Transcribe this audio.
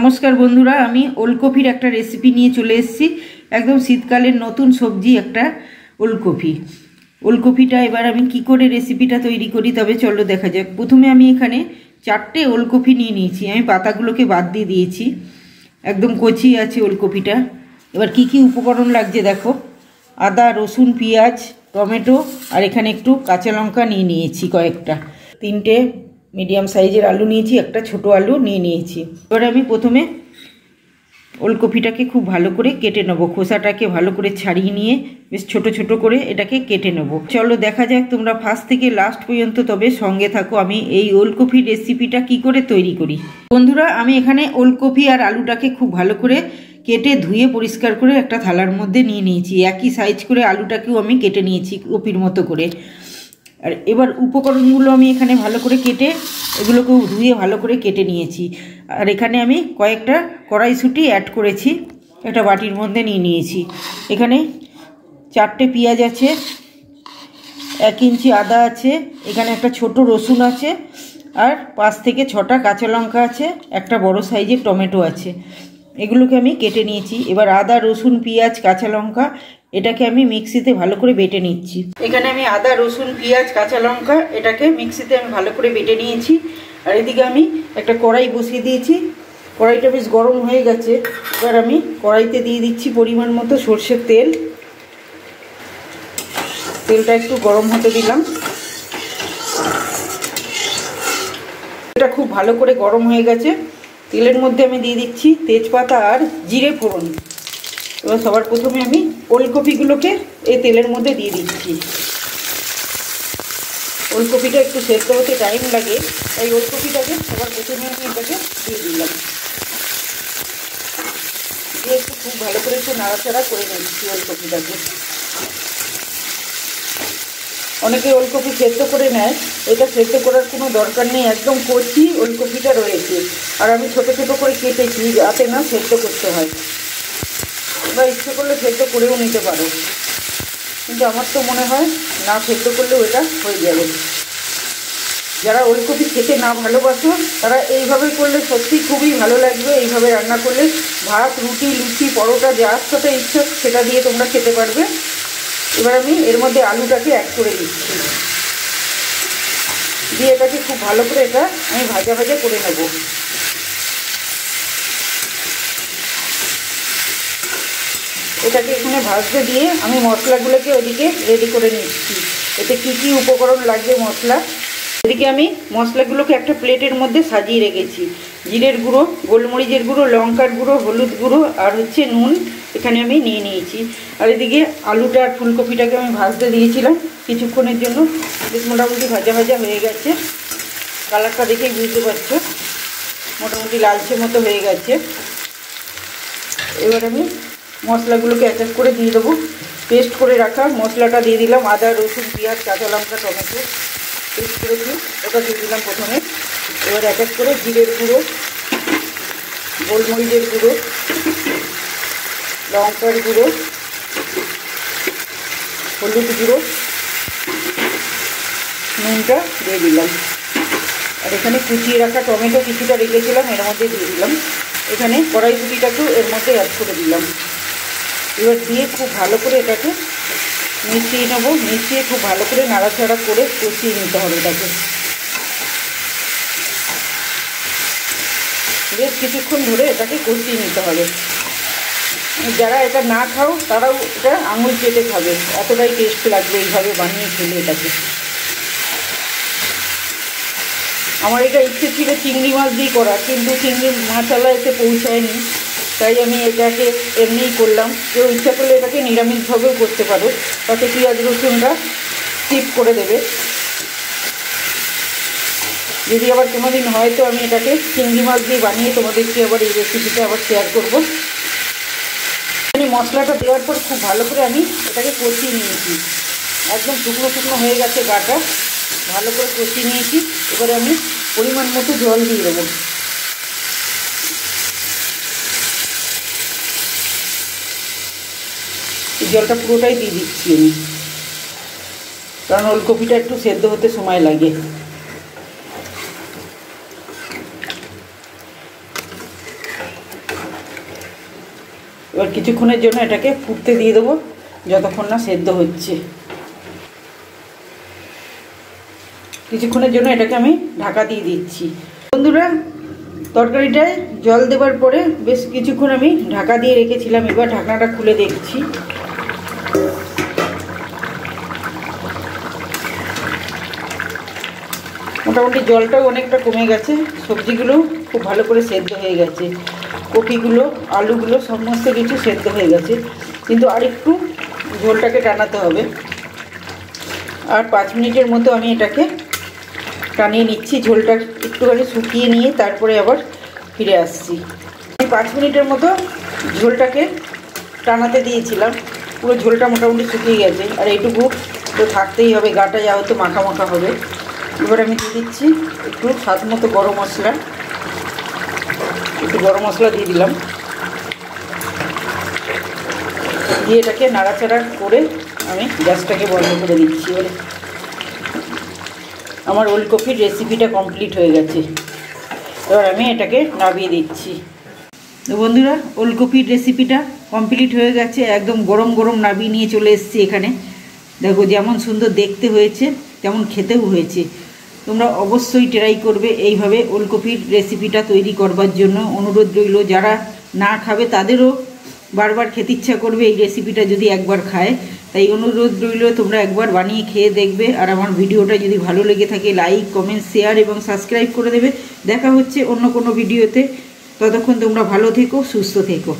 नमस्कार बंधुरा आमी ओलकपिर एक रेसिपि निये चले एसेछि। एकदम शीतकालेर नतून सब्जी एक ओलकपि। ओलकपिटा एबार आमी कि करे रेसिपिटा तैरी करी तबे चलो देखा जाक। प्रथमे आमी एखाने 4टे ओलकपि निये निয়েছি। आमी पातागुलोके बाद दिए दिएछि, एकदम कचि आछे ओलकपिटा। एबार कि उपकरण लागছে देखो, आदा रसुन पेঁয়াজ टमेटो और एखाने एकटू काँचा लंका निये निয়েছি कयेकटा, 3টে मीडियम साइजेर आलू निয়েছি, একটা ছোট आलू নিয়ে নিয়েছি। এবার আমি প্রথমে ওলকপিটাকে খুব ভালো করে কেটে নেব, খোসাটাকে ভালো করে ছাড়িয়ে নিয়ে বেশ ছোট ছোট করে এটাকে কেটে নেব। চলো দেখা যাক, তোমরা ফার্স্ট থেকে লাস্ট পর্যন্ত তবে সঙ্গে থাকো আমি এই ওলকপির রেসিপিটা কি করে তৈরি করি। বন্ধুরা আমি এখানে ওলকপি আর আলুটাকে খুব ভালো করে কেটে ধুয়ে পরিষ্কার করে একটা থালার মধ্যে নিয়ে নিয়েছি। একই সাইজ করে আলুটাকেও আমি কেটে নিয়েছি কপির মতো করে। আর এবার উপকরণগুলো আমি এখানে ভালো করে কেটে এগুলোকেও ধুয়ে ভালো করে কেটে নিয়েছি। আর এখানে আমি কয়েকটা কড়াইশুঁটি অ্যাড করেছি, একটা বাটির মধ্যে নিয়ে নিয়েছি। এখানে 4টে পেঁয়াজ আছে, 1 ইঞ্চি আদা আছে, এখানে একটা ছোট রসুন আছে, আর 5 থেকে 6টা কাঁচা লঙ্কা আছে, একটা বড় সাইজের টমেটো আছে। এগুলোকে আমি কেটে নিয়েছি। এবার আদা রসুন পেঁয়াজ কাঁচা লঙ্কা এটাকে আমি মিক্সিতে ভালো করে বেটে নিচ্ছি। এখানে আমি আদা রসুন পেঁয়াজ কাঁচা লঙ্কা এটাকে মিক্সিতে আমি ভালো করে বেটে নিয়েছি। আর এদিকে আমি একটা কড়াই বসিয়ে দিয়েছি, কড়াইটা বেশ গরম হয়ে গেছে। এবার আমি কড়াইতে দিয়ে দিচ্ছি পরিমাণ মতো সরষের তেল। তেলটা একটু গরম হতে দিলাম। এটা খুব ভালো করে গরম হয়ে গেছে। তেলের মধ্যে আমি দিয়ে দিচ্ছি তেজপাতা আর জিরে ফোড়ন। এবার সবার প্রথমে আমি ওলকপিগুলোকে এই তেলের মধ্যে দিয়ে দিচ্ছি। ওলকপিটা একটু সেদ্ধ হতে টাইম লাগে, তাই ওলকপিটাকে সবার প্রথমে আমি এটাকে দিয়ে দিলাম। দিয়ে একটু খুব ভালো করে একটু নাড়াচাড়া করে নিচ্ছি ওলকপিটাকে। অনেকে ওলকপি সেদ্ধ করে নেয়, এটা সেদ্ধ করার কোনো দরকার নেই, একদম কচি ওলকপিটা রয়েছে। আর আমি ছোট ছোট করে কেটেছি যাতে না সেদ্ধ করতে হয়। এবার ইচ্ছে করলে সেদ্ধ করেও নিতে পারো, কিন্তু আমার তো মনে হয় না সেদ্ধ করলেও এটা হয়ে যাবে। যারা ওলকপি খেতে না ভালোবাসো তারা এইভাবে করলে সত্যি খুবই ভালো লাগবে। এইভাবে রান্না করলে ভাত রুটি লুচি পরোটা যার সাথে ইচ্ছা সেটা দিয়ে তোমরা খেতে পারবে। এবার আমি এর মধ্যে আলুটাকে অ্যাড করে দিচ্ছি, দিয়ে এটাকে খুব ভালো করে এটা আমি ভাজা ভাজা করে নেব। এটাকে এখানে ভাজতে দিয়ে আমি মশলাগুলোকে ওদিকে রেডি করে নিচ্ছি। এতে কি কি উপকরণ লাগবে মশলা, এদিকে আমি মশলাগুলোকে একটা প্লেটের মধ্যে সাজিয়ে রেখেছি। জিরের গুঁড়ো, গোলমরিচের গুঁড়ো, লঙ্কার গুঁড়ো, হলুদ গুঁড়ো আর হচ্ছে নুন এখানে আমি নিয়ে নিয়েছি। আর এদিকে আলুটা আর ফুলকপিটাকে আমি ভাজতে দিয়েছিলাম কিছুক্ষণের জন্য, বেশ মোটামুটি ভাজা ভাজা হয়ে গেছে। কালারটা দেখেই বুঝতে পারছো মোটামুটি লালচে মতো হয়ে গেছে। এবার আমি মশলাগুলোকে এক এক করে দিয়ে দেবো। পেস্ট করে রাখা মশলাটা দিয়ে দিলাম, আদা রসুন পেঁয়াজ কাঁচা লঙ্কা টমেটো পেস্ট করেছি ওটা দিয়ে দিলাম প্রথমে। এবার এক এক করে জিরের গুঁড়ো, গোলমরিচের গুঁড়ো, লঙ্কার গুঁড়ো, হলুদ গুঁড়ো, নুনটা দিয়ে দিলাম। আর এখানে কুচিয়ে রাখা টমেটো কিছুটা রেখেছিলাম এর মধ্যে দিয়ে দিলাম। এখানে কড়াইশুঁটিটাকেও এর মধ্যে অ্যাড করে দিলাম। এবার দিয়ে খুব ভালো করে এটাকে মিশিয়ে নেব। মিশিয়ে খুব ভালো করে নাড়াচাড়া করে কষিয়ে নিতে হবে এটাকে। বেশ কিছুক্ষণ ধরে এটাকে কষিয়ে নিতে হবে। যারা এটা না খাও তারাও এটা আঙুল চেটে খাবে, এতটাই টেস্ট লাগবে এইভাবে বানিয়ে খেলে এটাকে। আমার এটা ইচ্ছে ছিল চিংড়ি মাছ দিয়ে করা, কিন্তু চিংড়ি মশলা এসে পৌঁছায়নি, তাই আমি এটাকে এমনিই করলাম। কেউ ইচ্ছা করলে এটাকে নিরামিষভাবেও করতে পারো, তাতে পেঁয়াজ রসুনটা স্কিপ করে দেবে। যদি আবার কোনো দিন হয় তো আমি এটাকে চিংড়ি মাছ দিয়ে বানিয়ে তোমাদেরকে আবার এই রেসিপিটা আবার শেয়ার করবো। আমি মশলাটা দেওয়ার পর খুব ভালো করে আমি এটাকে কষিয়ে নিয়েছি, একদম শুকনো শুকনো হয়ে গেছে গাটা, ভালো করে কষিয়ে নিয়েছি। এবারে আমি পরিমাণ মতো জল দিয়ে দেবো। জলটা পুরোটাই দিয়ে দিচ্ছি আমি, কারণ ওলকপিটা একটু সেদ্ধ হতে সময় লাগে। এবার কিছুক্ষণের জন্য এটাকে ফুটতে দিয়ে দেবো, যতক্ষণ না সেদ্ধ হচ্ছে। কিছুক্ষণের জন্য এটাকে আমি ঢাকা দিয়ে দিচ্ছি। বন্ধুরা, তরকারিটায় জল দেওয়ার পরে বেশ কিছুক্ষণ আমি ঢাকা দিয়ে রেখেছিলাম। এবার ঢাকনাটা খুলে দেখছি। মোটামুটি জলটাও অনেকটা কমে গেছে, সবজিগুলো খুব ভালো করে সেদ্ধ হয়ে গেছে, কপিগুলো আলুগুলো সমস্ত কিছু সেদ্ধ হয়ে গেছে, কিন্তু আর একটু ঝোলটাকে টানাতে হবে। আর 5 মিনিটের মতো আমি এটাকে টানিয়ে নিচ্ছি, ঝোলটা একটুখানি শুকিয়ে নিয়ে তারপরে আবার ফিরে আসছি। 5 মিনিটের মতো ঝোলটাকে টানাতে দিয়েছিলাম, পুরো ঝোলটা মোটামুটি শুকিয়ে গেছে। আর এইটুকু তো থাকতেই হবে, গাটা যাওয়া তো মাখা মাখা হবে। এবার আমি দিয়ে দিচ্ছি একটু স্বাদ মতো গরম মশলা, একটু গরম মশলা দিয়ে দিলাম, দিয়ে এটাকে নাড়াচাড়া করে আমি গ্যাসটাকে বন্ধ করে দিচ্ছি। এবারে আমার ওলকপির রেসিপিটা কমপ্লিট হয়ে গেছে। এবার আমি এটাকে নামিয়ে দিচ্ছি। তো বন্ধুরা, ওলকপির রেসিপিটা কমপ্লিট হয়ে গেছে, একদম গরম গরম নামিয়ে নিয়ে চলে এসেছি এখানে। দেখো যেমন সুন্দর দেখতে হয়েছে তেমন খেতেও হয়েছে। তোমরা অবশ্যই ট্রাই করবে এইভাবে ওলকপির রেসিপিটা তৈরি করবার জন্য। অনুরোধ রইল, যারা না খাবে তাদেরও বারবার খেতে ইচ্ছা করবে এই রেসিপিটা যদি একবার খায়। তাই অনুরোধ রইল, তোমরা একবার বানিয়ে খেয়ে দেখবে। আর আমার ভিডিওটা যদি ভালো লেগে থাকে লাইক, কমেন্ট, শেয়ার এবং সাবস্ক্রাইব করে দেবে। দেখা হচ্ছে অন্য কোনো ভিডিওতে। ততক্ষণ তোমরা ভালো থেকো, সুস্থ থেকো।